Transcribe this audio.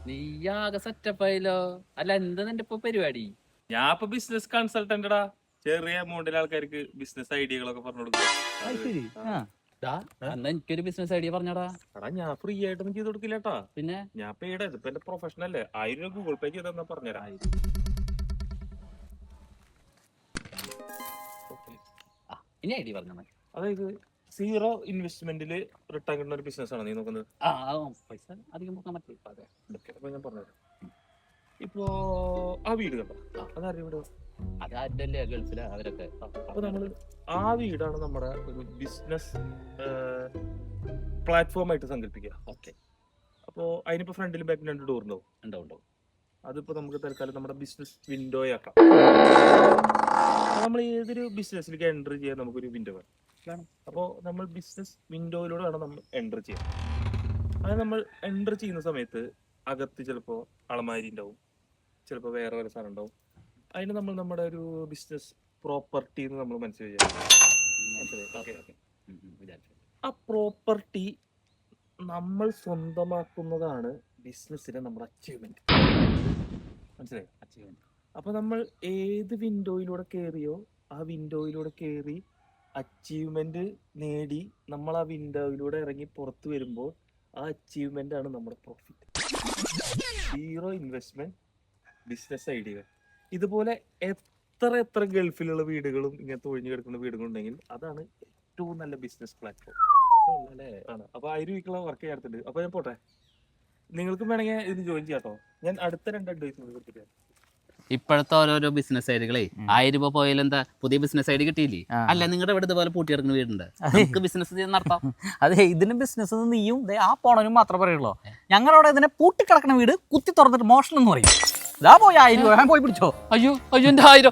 നീ ആകെ സെറ്റപ്പായല്ലോ. അല്ല എന്താ നിന്റെ ഇപ്പൊ പരിപാടി? ഞാൻ ഇപ്പൊ ബിസിനസ് കൺസൾട്ടന്റടാ. ചെറിയ എമൗണ്ടിൽ ആൾക്കാർക്ക് ബിസിനസ് ഐഡിയകളൊക്കെ പറഞ്ഞു കൊടുക്കും. എന്നാ എനിക്കൊരു ബിസിനസ് ഐഡിയ പറഞ്ഞടാ. എടാ ഞാൻ ഫ്രീ ആയിട്ടൊന്നും ചെയ്ത് കൊടുക്കില്ലട്ടാ. പിന്നെ ഞാൻ പെയ്ഡ് ഇതിപ്പോ എന്റെ പ്രൊഫഷൻ അല്ലേ. 1000 രൂപ ഗൂഗിൾ പേ ചെയ്തെന്നാ പറഞ്ഞുതരാം. ഇനി ഐഡിയ പറഞ്ഞ. അതായത് 0 ഇൻവെസ്റ്റ്മെന്റില് റിട്ടേൺ കിട്ടുന്ന ഒരു ബിസിനസ് ആണ് നീ നോക്കുന്നത്. പൈസ അധികം നോക്കാൻ പറ്റില്ല. അപ്പൊ ഞാൻ പറഞ്ഞുതരാം. ഇപ്പോ ആ വീട് കണ്ടോ, അതാരുടെ വീട്? അത് ആരുടെ ഗൾഫിലാ അവരൊക്കെ. അപ്പൊ നമ്മള് ആ വീടാണ് നമ്മുടെ ഒരു ബിസിനസ് പ്ലാറ്റ്ഫോം ആയിട്ട് സങ്കല്പിക്കുക. ഓക്കെ. അപ്പോ അതിനിപ്പോ ഫ്രണ്ടിലും ബാക്കിലും 2 ഡോർ ഉണ്ടാവും. ഉണ്ടാവും. അതിപ്പോ നമുക്ക് തൽക്കാലം നമ്മുടെ ബിസിനസ് വിൻഡോ ആക്കാം. നമ്മൾ ഏതൊരു ബിസിനസ്സിലേക്ക് എൻ്റർ ചെയ്യാൻ നമുക്കൊരു വിൻഡോ വേണം. അപ്പോൾ നമ്മൾ ബിസിനസ് വിൻഡോയിലൂടെ വേണം നമ്മൾ എൻ്റർ ചെയ്യാൻ. അത് നമ്മൾ എൻ്റർ ചെയ്യുന്ന സമയത്ത് അകത്ത് ചിലപ്പോൾ അളമാരി ഉണ്ടാവും, ചിലപ്പോൾ വേറെ വേറെ സാധനം ഉണ്ടാവും. അതിന് നമ്മൾ നമ്മുടെ ഒരു ബിസിനസ് പ്രോപ്പർട്ടി എന്ന് നമ്മൾ മനസ്സിലാക്കി. ആ പ്രോപ്പർട്ടി നമ്മൾ സ്വന്തമാക്കുന്നതാണ് ബിസിനസ്സിലെ നമ്മുടെ അച്ചീവ്മെന്റ്. മനസ്സിലായി? അച്ചീവ്മെന്റ്. അപ്പൊ നമ്മൾ ഏത് വിൻഡോയിലൂടെ കയറിയോ ആ വിൻഡോയിലൂടെ കയറി അച്ചീവ്മെന്റ് നേടി നമ്മൾ ആ വിൻഡോയിലൂടെ ഇറങ്ങി പുറത്തു വരുമ്പോൾ ആ അച്ചീവ്മെന്റ് ആണ് നമ്മുടെ പ്രോഫിറ്റ്. 0 investment business ഐഡിയകൾ. ഇതുപോലെ എത്ര ഗൾഫിലുള്ള വീടുകളും ഇങ്ങനത്തെ ഒഴിഞ്ഞു കിടക്കുന്ന വീടുകളും ഉണ്ടെങ്കിൽ അതാണ് ഏറ്റവും നല്ല ബിസിനസ് പ്ലാറ്റ്ഫോം. ആണ്. അപ്പൊ 1000 രൂപയ്ക്കുള്ള വർക്ക് ചെയ്യാറുണ്ട്. അപ്പൊ ഞാൻ പോട്ടെ, നിങ്ങൾക്കും വേണമെങ്കിൽ ഇത് ജോയിൻ ചെയ്യാട്ടോ. ഞാൻ അടുത്ത 2 അഡ്വൈസ് കൊടുത്തിട്ട് ഇപ്പോഴത്തെ ഓരോരോ ബിസിനസ് ഐഡികളെ 1000 രൂപ പോയാലും എന്താ പുതിയ ബിസിനസ് ഐഡി കിട്ടിയില്ലേ? അല്ല നിങ്ങളുടെ ഇവിടെ ഇതുപോലെ പൂട്ടിയിറങ്ങുന്ന വീടുണ്ട്, നമുക്ക് ബിസിനസ് നടത്താം. അതെ, ഇതിന് ബിസിനസ് നീയും ആ പോണനും മാത്രമേ പറയുള്ളൂ. ഞങ്ങളവിടെ ഇതിനെ പൂട്ടിക്കിടക്കുന്ന വീട് കുത്തി തുറന്നിട്ട് മോഷണം എന്ന് പറയും. ഇതാ പോയി 1000 രൂപ പോയി പിടിച്ചോ. അയ്യോ എന്റെ 1000